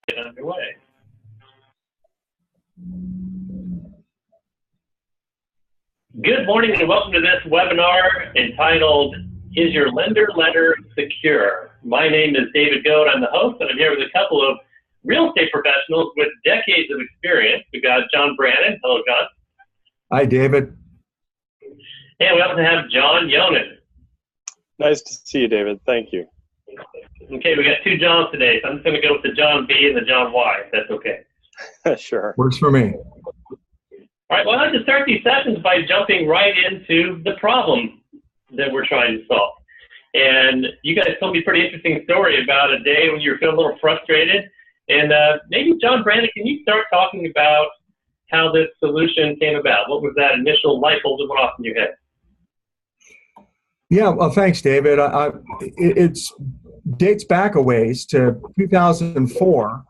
get underway. Good morning and welcome to this webinar entitled, Is Your Lender Letter Secure? My name is David Goad. I'm the host, and I'm here with a couple of real estate professionals with decades of experience. We've got John Brannan. Hello, John. Hi, David. And we also have John Yonan. Nice to see you, David. Thank you. Okay, we got two Johns today, so I'm just going to go with the John B and the John Y, if that's okay. Sure. Works for me. All right, well, I'd like to start these sessions by jumping right into the problem that we're trying to solve. And you guys told me a pretty interesting story about a day when you were feeling a little frustrated. And maybe, John Brannan, can you start talking about how this solution came about? What was that initial light bulb that went off in your head? Yeah, well, thanks, David. It dates back a ways to 2004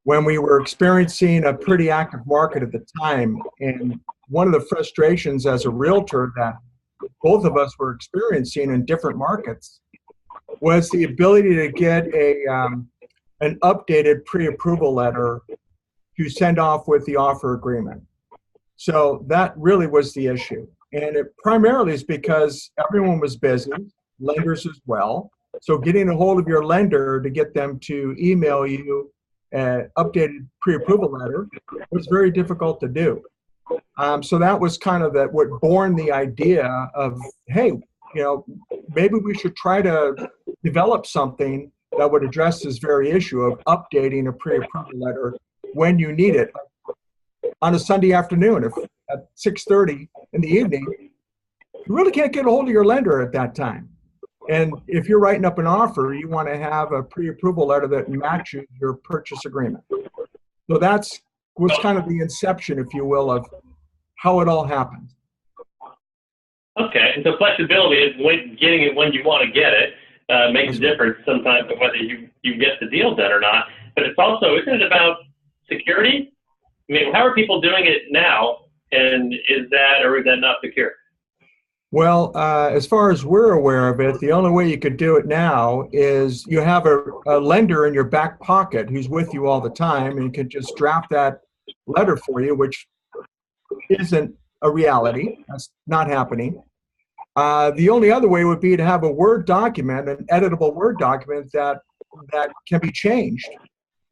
when we were experiencing a pretty active market at the time. And one of the frustrations as a realtor that both of us were experiencing in different markets was the ability to get an updated pre-approval letter to send off with the offer agreement. So that really was the issue. And it primarily is because everyone was busy, lenders as well. So getting a hold of your lender to get them to email you an updated pre-approval letter was very difficult to do. So that was kind of what born the idea of, hey, maybe we should try to develop something that would address this very issue of updating a pre-approval letter when you need it on a Sunday afternoon. If at 6:30 in the evening, you really can't get a hold of your lender at that time. And if you're writing up an offer, you want to have a pre-approval letter that matches your purchase agreement. So was kind of the inception, if you will, of how it all happened. Okay, and so flexibility is getting it when you want to get it makes a difference sometimes of whether you get the deal done or not. But it's also, isn't it about security? I mean, how are people doing it now, and is that or is that not secure? Well, as far as we're aware of it, the only way you could do it now is you have a lender in your back pocket who's with you all the time and can just draft that letter for you, which isn't a reality. That's not happening. The only other way would be to have a Word document, an editable Word document that can be changed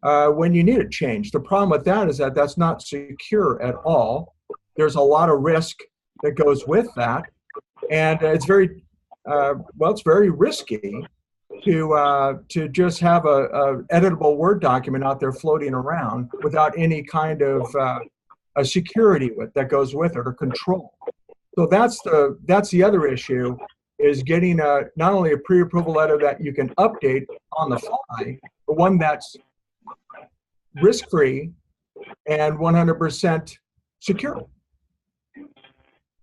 when you need it changed. The problem with that is that that's not secure at all. There's a lot of risk that goes with that. And it's very, it's very risky to just have a editable Word document out there floating around without any kind of a security that goes with it or control. So that's the other issue, is getting not only a pre-approval letter that you can update on the fly, but one that's risk-free and 100% secure.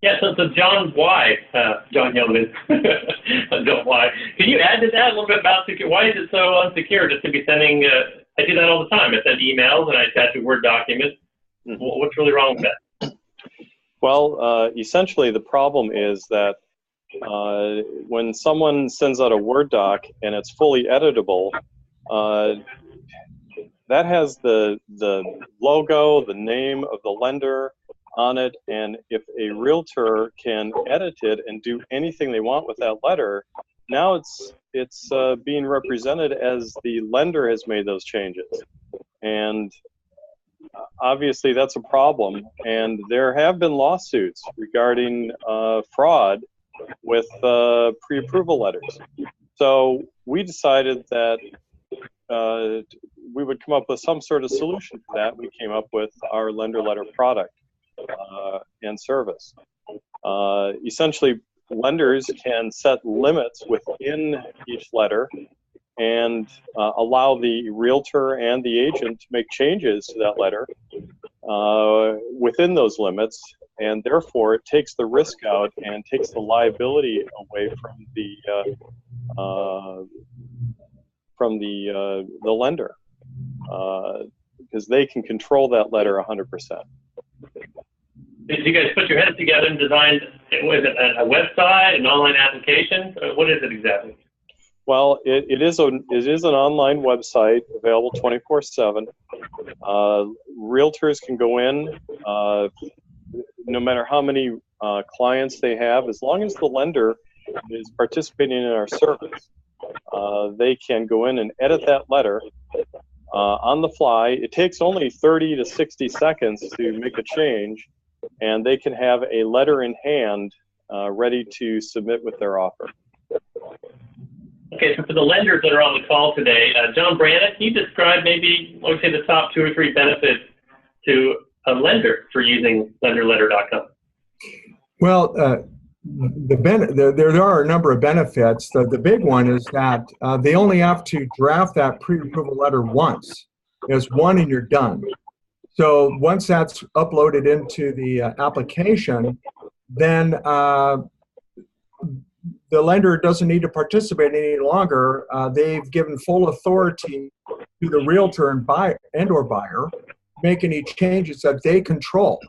Yeah, so John Y, John Yonan, John Y. Can you add to that a little bit about secure? Why is it so unsecure just to be sending, I do that all the time. I send emails and I attach a Word document. What's really wrong with that? Well, essentially the problem is that when someone sends out a Word doc and it's fully editable, that has the logo, the name of the lender on it, and if a realtor can edit it and do anything they want with that letter, now it's being represented as the lender has made those changes. And obviously that's a problem, and there have been lawsuits regarding fraud with pre-approval letters. So we decided that we would come up with some sort of solution for that. We came up with our Lender Letter product and service. Essentially, lenders can set limits within each letter and allow the realtor and the agent to make changes to that letter within those limits, and therefore it takes the risk out and takes the liability away from the lender, because they can control that letter 100%. Did you guys put your heads together and design, was it a website, an online application? What is it exactly? Well, it is an online website available 24/7. Realtors can go in, no matter how many clients they have, as long as the lender is participating in our service. They can go in and edit that letter on the fly. It takes only 30 to 60 seconds to make a change, and they can have a letter in hand ready to submit with their offer. Okay, so for the lenders that are on the call today, John Brannan, can you describe maybe, I would say, the top 2 or 3 benefits to a lender for using LenderLetter.com? Well, there are a number of benefits. The big one is that they only have to draft that pre-approval letter once. There's one and you're done. So once that's uploaded into the application, then the lender doesn't need to participate any longer. They've given full authority to the realtor and or buyer, make any changes that they control.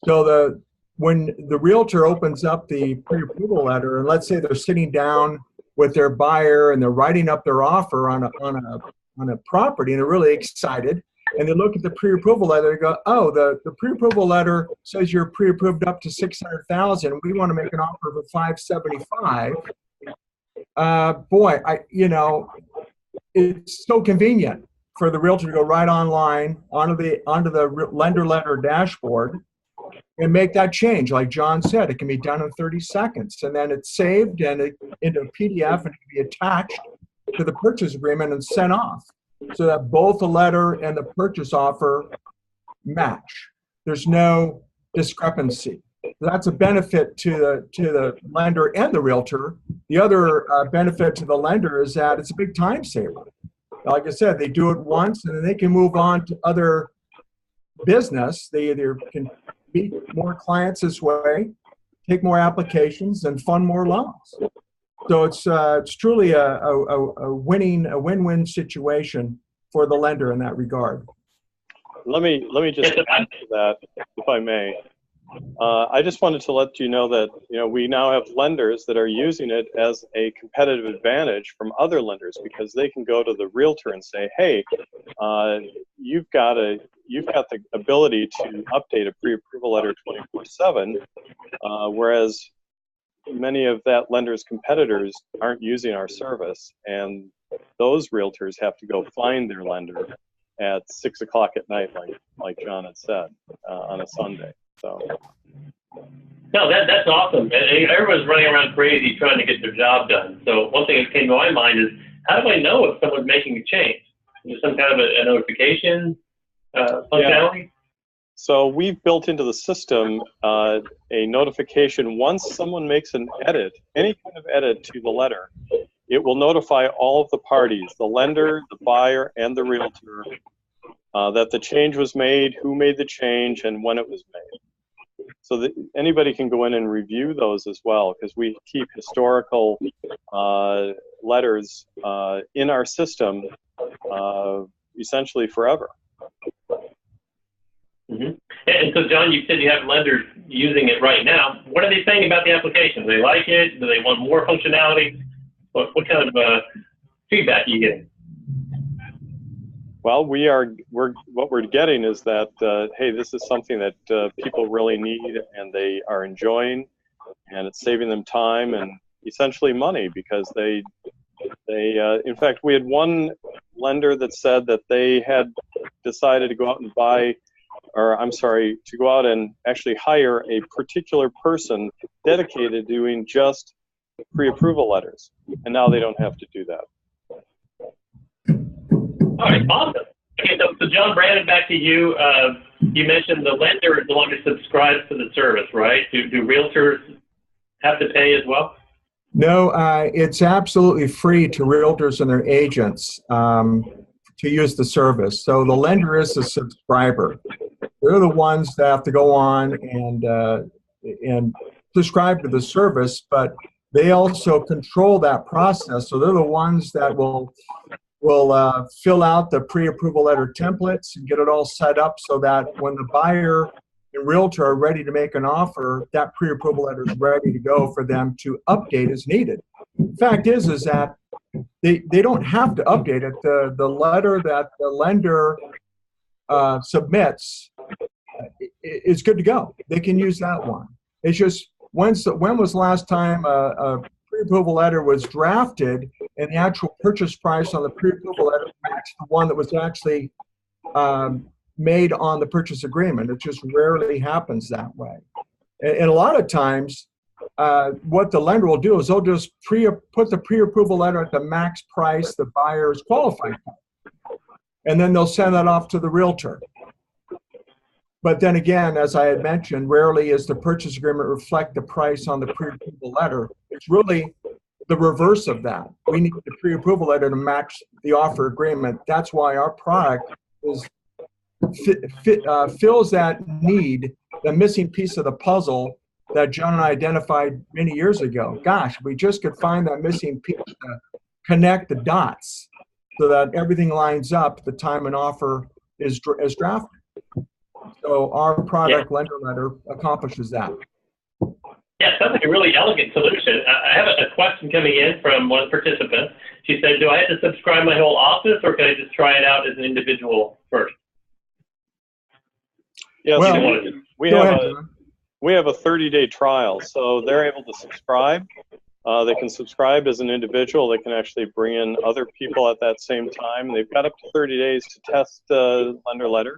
So when the realtor opens up the pre-approval letter, and let's say they're sitting down with their buyer and they're writing up their offer on a property, and they're really excited, and they look at the pre-approval letter and go, oh, the pre-approval letter says you're pre-approved up to $600,000. We want to make an offer of $575. Boy, it's so convenient for the realtor to go right online onto the lender letter dashboard and make that change. Like John said, it can be done in 30 seconds, and then it's saved into a PDF, and it can be attached to the purchase agreement and sent off, so that both the letter and the purchase offer match. There's no discrepancy. That's a benefit to the lender and the realtor. The other benefit to the lender is that it's a big time saver. Like I said, they do it once, and then they can move on to other business. They either can meet more clients this way, take more applications, and fund more loans. So it's truly a win-win situation for the lender in that regard. Let me just add to that, if I may. I just wanted to let you know that we now have lenders that are using it as a competitive advantage from other lenders, because they can go to the realtor and say, hey, you've got the ability to update a pre-approval letter 24/7, whereas many of that lender's competitors aren't using our service, and those realtors have to go find their lender at 6 o'clock at night, like John had said, on a Sunday. So. No, that's awesome. Everyone's running around crazy trying to get their job done. So one thing that came to my mind is, how do I know if someone's making a change? Is there some kind of a notification functionality? Yeah. So we've built into the system a notification once someone makes an edit, any kind of edit to the letter. It will notify all of the parties, the lender, the buyer, and the realtor, that the change was made, who made the change, and when it was made. So that anybody can go in and review those as well, because we keep historical letters in our system essentially forever. Mm-hmm. And so, John, you said you have lenders using it right now. What are they saying about the application? Do they like it? Do they want more functionality? What kind of feedback are you getting? Well, what we're getting is that, hey, this is something that people really need and they are enjoying, and it's saving them time and essentially money, because they in fact, we had one lender that said that they had decided to go out and to go out and actually hire a particular person dedicated to doing just pre-approval letters, and now they don't have to do that. All right, awesome. Okay, so John Brannan, back to you. You mentioned the lender is the one who subscribes to the service, right? Do realtors have to pay as well? No, it's absolutely free to realtors and their agents to use the service. So the lender is the subscriber. They're the ones that have to go on and subscribe to the service, but they also control that process. So they're the ones that will fill out the pre-approval letter templates and get it all set up so that when the buyer and realtor are ready to make an offer, that pre-approval letter is ready to go for them to update as needed. fact is that they don't have to update it. The letter that the lender submits is good to go. They can use that one. It's just when was the last time a pre-approval letter was drafted and the actual purchase price on the pre-approval letter matched the one that was actually made on the purchase agreement? It just rarely happens that way. And a lot of times, what the lender will do is they'll just put the pre-approval letter at the max price the buyer is qualified for, and then they'll send that off to the realtor. But then again, as I had mentioned, rarely is the purchase agreement reflect the price on the pre-approval letter. It's really the reverse of that. We need the pre-approval letter to match the offer agreement. That's why our product fills that need, the missing piece of the puzzle that John and I identified many years ago. Gosh, we just could find that missing piece to connect the dots so that everything lines up the time an offer is drafted. So our product, LenderLetter, accomplishes that. Yeah, sounds like a really elegant solution. I have a question coming in from one participant. She said, do I have to subscribe my whole office, or can I just try it out as an individual first? Yes, well, we have a 30-day trial, so they're able to subscribe. They can subscribe as an individual. They can actually bring in other people at that same time. They've got up to 30 days to test LenderLetter,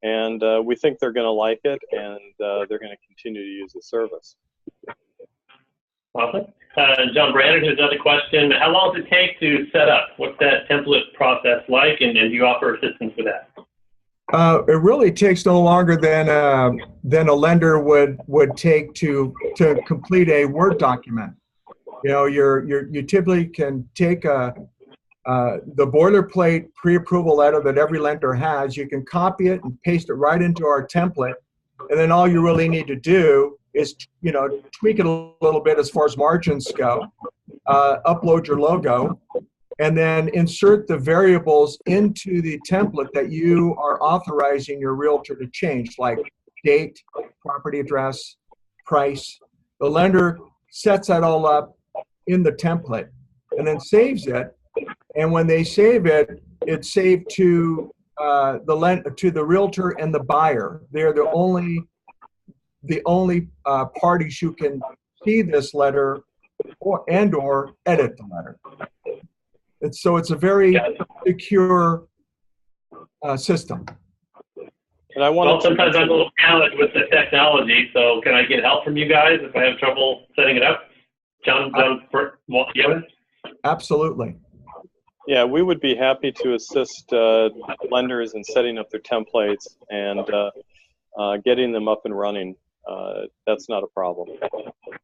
and we think they're going to like it, and they're going to continue to use the service. Awesome. John Brannan has another question. How long does it take to set up? What's that template process like, and do you offer assistance for that? It really takes no longer than a lender would take to complete a Word document. You know, you typically can take the boilerplate pre-approval letter that every lender has. You can copy it and paste it right into our template, and then all you really need to do is, you know, tweak it a little bit as far as margins go, upload your logo, and then insert the variables into the template that you are authorizing your realtor to change, like date, property address, price. The lender sets that all up in the template and then saves it. And when they save it, it's saved to the realtor and the buyer. They're the only parties who can see this letter or edit the letter. So it's a very secure system. And sometimes I'm a little challenged with the technology, so can I get help from you guys if I have trouble setting it up? John Yonan? Absolutely. Yeah, we would be happy to assist lenders in setting up their templates and getting them up and running. That's not a problem.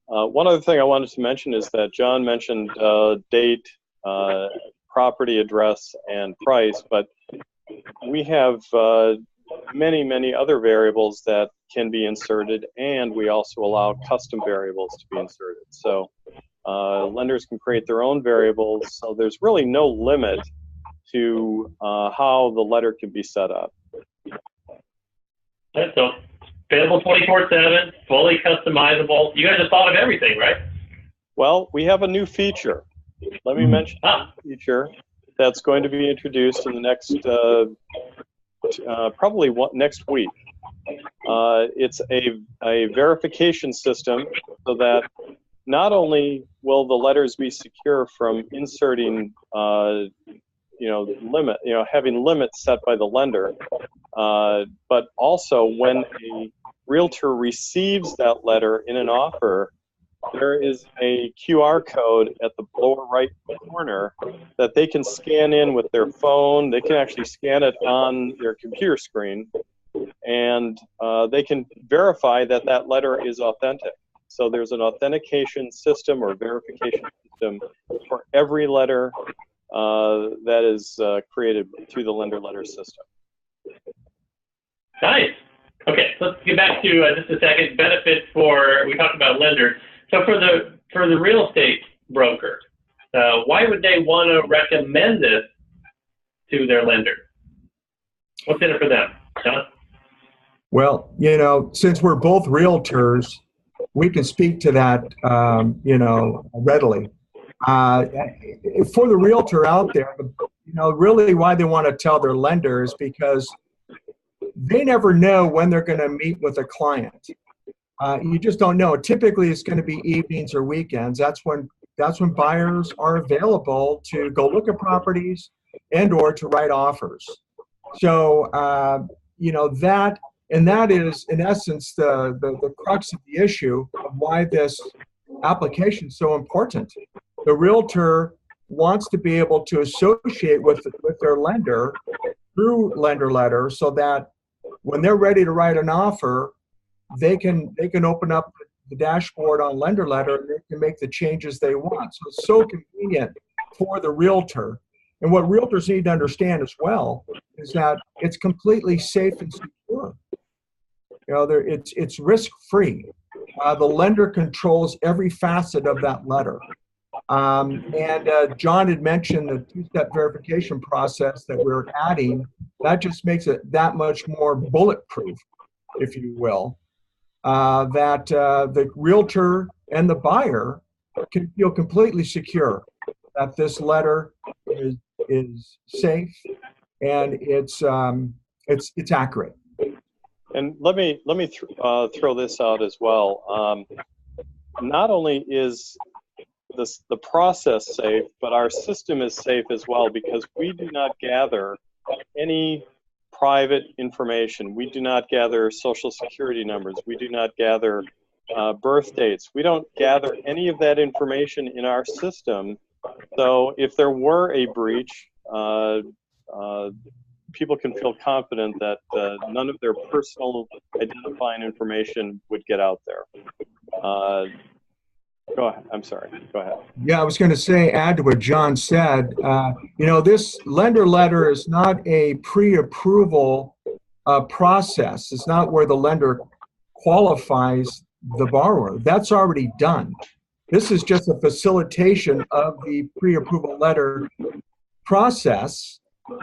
One other thing I wanted to mention is that John mentioned date, property address, and price, but we have many other variables that can be inserted, and we also allow custom variables to be inserted. So lenders can create their own variables, so there's really no limit to how the letter can be set up. So available 24/7, fully customizable. You guys have thought of everything, right? Well, we have a new feature. Let me mention a feature that's going to be introduced in the next, probably next week. It's a verification system so that not only will the letters be secure from inserting, having limits set by the lender, but also when a realtor receives that letter in an offer, there is a QR code at the lower right corner that they can scan in with their phone. They can actually scan it on their computer screen, and they can verify that that letter is authentic. So there's an authentication system or verification system for every letter that is created through the LenderLetter system. Nice. Okay, so let's get back to just a second. Benefits we talked about lenders. So for the real estate broker, why would they want to recommend this to their lender? What's in it for them, John? Well, since we're both realtors, we can speak to that, readily. For the realtor out there, really why they want to tell their lender is because they never know when they're going to meet with a client. You just don't know. Typically, it's going to be evenings or weekends. That's when buyers are available to go look at properties and/or to write offers. So that is in essence the crux of the issue of why this application is so important. The realtor wants to be able to associate with their lender through Lender Letter, so that when they're ready to write an offer, they can open up the dashboard on Lender Letter and they can make the changes they want. So it's so convenient for the realtor. And what realtors need to understand as well is that it's completely safe and secure. It's risk-free. The lender controls every facet of that letter. John had mentioned the two-step verification process that we're adding. That just makes it that much more bulletproof, if you will, that the realtor and the buyer can feel completely secure that this letter is safe and it's accurate. And let me throw this out as well. Not only is the process safe, but our system is safe as well, because we do not gather any private information. We do not gather social security numbers. We do not gather birth dates. We don't gather any of that information in our system. So if there were a breach, people can feel confident that none of their personal identifying information would get out there. Go ahead. I'm sorry. Go ahead. Yeah, I was going to say, add to what John said. This lender letter is not a pre-approval process. It's not where the lender qualifies the borrower. That's already done. This is just a facilitation of the pre-approval letter process,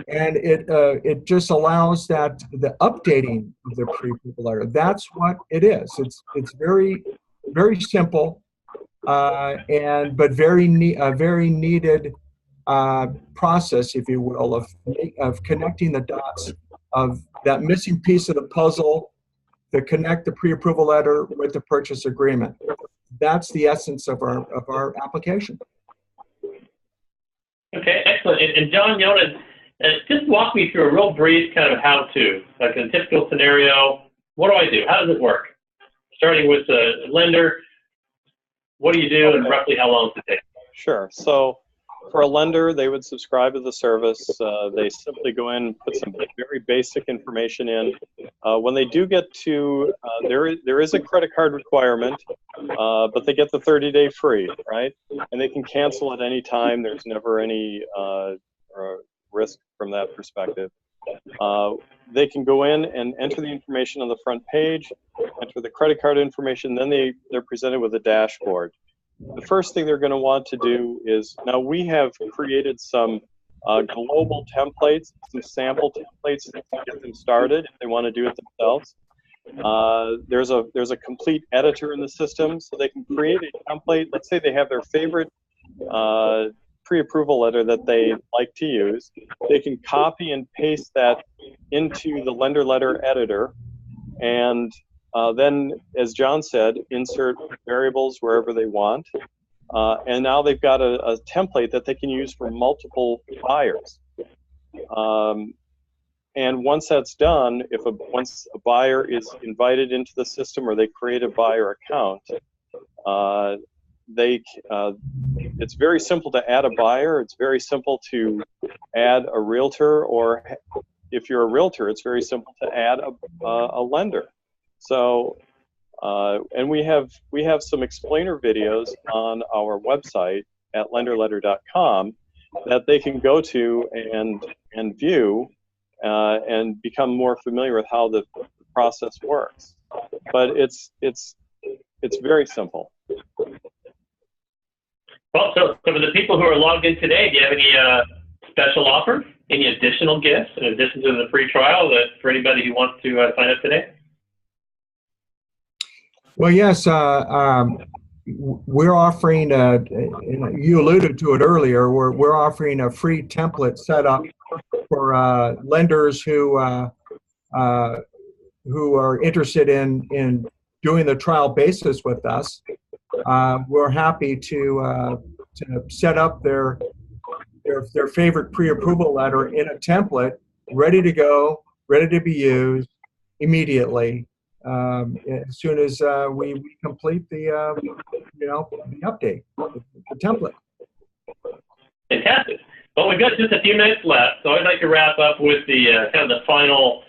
and it just allows that the updating of the pre-approval letter. That's what it is. It's very, very simple. But very needed process, if you will, of connecting the dots of that missing piece of the puzzle to connect the pre-approval letter with the purchase agreement. That's the essence of our application. Okay, excellent. And John Yonan, just walk me through a real brief kind of how-to, like a typical scenario. What do I do? How does it work? Starting with the lender. What do you do, and roughly how long does it take? Sure. So for a lender, they would subscribe to the service. They simply go in, put some very basic information in. When they do get to, there is a credit card requirement, but they get the 30-day free, right? And they can cancel at any time. There's never any risk from that perspective. They can go in and enter the information on the front page, enter the credit card information, then they're presented with a dashboard. The first thing they're going to want to do is, now we have created some global templates, some sample templates to get them started if they want to do it themselves. There's a complete editor in the system, so they can create a template. Let's say they have their favorite pre-approval letter that they like to use. They can copy and paste that into the Lender Letter editor, and then, as John said, insert variables wherever they want. And now they've got a template that they can use for multiple buyers. And once that's done, once a buyer is invited into the system or they create a buyer account, it's very simple to add a buyer. It's very simple to add a realtor, or if you're a realtor, it's very simple to add a lender. So, and we have some explainer videos on our website at LenderLetter.com that they can go to and view and become more familiar with how the process works. But it's very simple. Well, so for the people who are logged in today, do you have any special offers, any additional gifts in addition to the free trial for anybody who wants to sign up today? Well, yes. we're offering, you alluded to it earlier, we're offering a free template setup for lenders who are interested in doing the trial basis with us. We're happy to set up their favorite pre-approval letter in a template, ready to go, ready to be used immediately, as soon as we complete the update, the template. Fantastic. Well, we've got just a few minutes left, so I'd like to wrap up with the kind of the final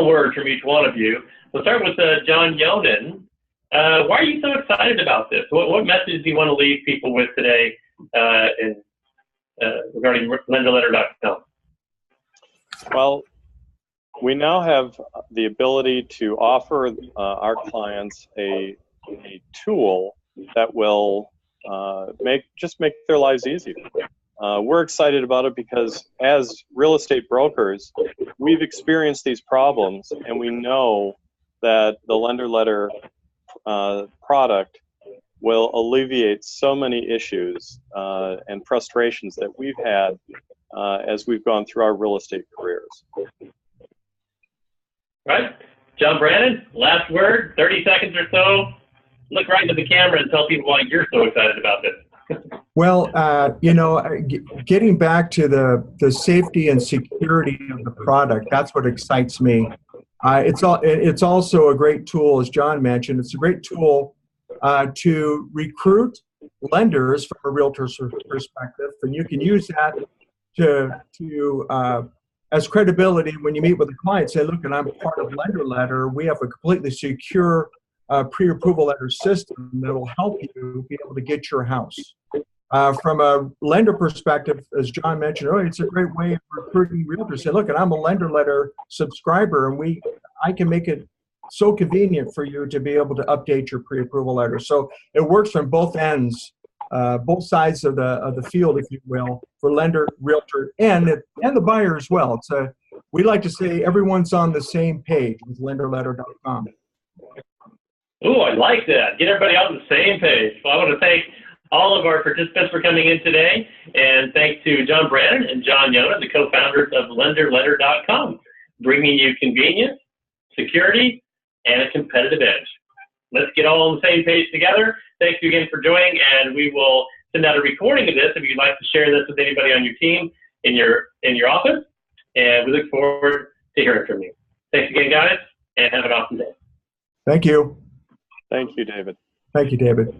word from each one of you. We'll start with John Yonan. Why are you so excited about this? What message do you want to leave people with today regarding LenderLetter.com? Well, we now have the ability to offer our clients a tool that will make their lives easier. We're excited about it because as real estate brokers, we've experienced these problems, and we know that the LenderLetter product will alleviate so many issues and frustrations that we've had as we've gone through our real estate careers. Right. John Brannan, last word, 30 seconds or so. Look right into the camera and tell people why you're so excited about this. Well, getting back to the safety and security of the product, that's what excites me. It's also a great tool, as John mentioned. It's a great tool to recruit lenders from a realtor's perspective, and you can use that to as credibility when you meet with a client. Say, look, and I'm part of LenderLetter. We have a completely secure pre-approval letter system that will help you be able to get your house. From a lender perspective, as John mentioned earlier, it's a great way of recruiting realtors. Say, look, and I'm a LenderLetter subscriber, and I can make it so convenient for you to be able to update your pre-approval letter. So it works from both ends, both sides of the field, if you will, for lender, realtor, and the buyer as well. We like to say everyone's on the same page with LenderLetter.com. Ooh, I like that. Get everybody on the same page. Well, I want to thank all of our participants for coming in today, and thanks to John Brannan and John Yonan, the co-founders of LenderLetter.com, bringing you convenience, security, and a competitive edge. Let's get all on the same page together. Thank you again for joining, and we will send out a recording of this if you'd like to share this with anybody on your team in your office, and we look forward to hearing from you. Thanks again, guys, and have an awesome day. Thank you. Thank you, David. Thank you, David.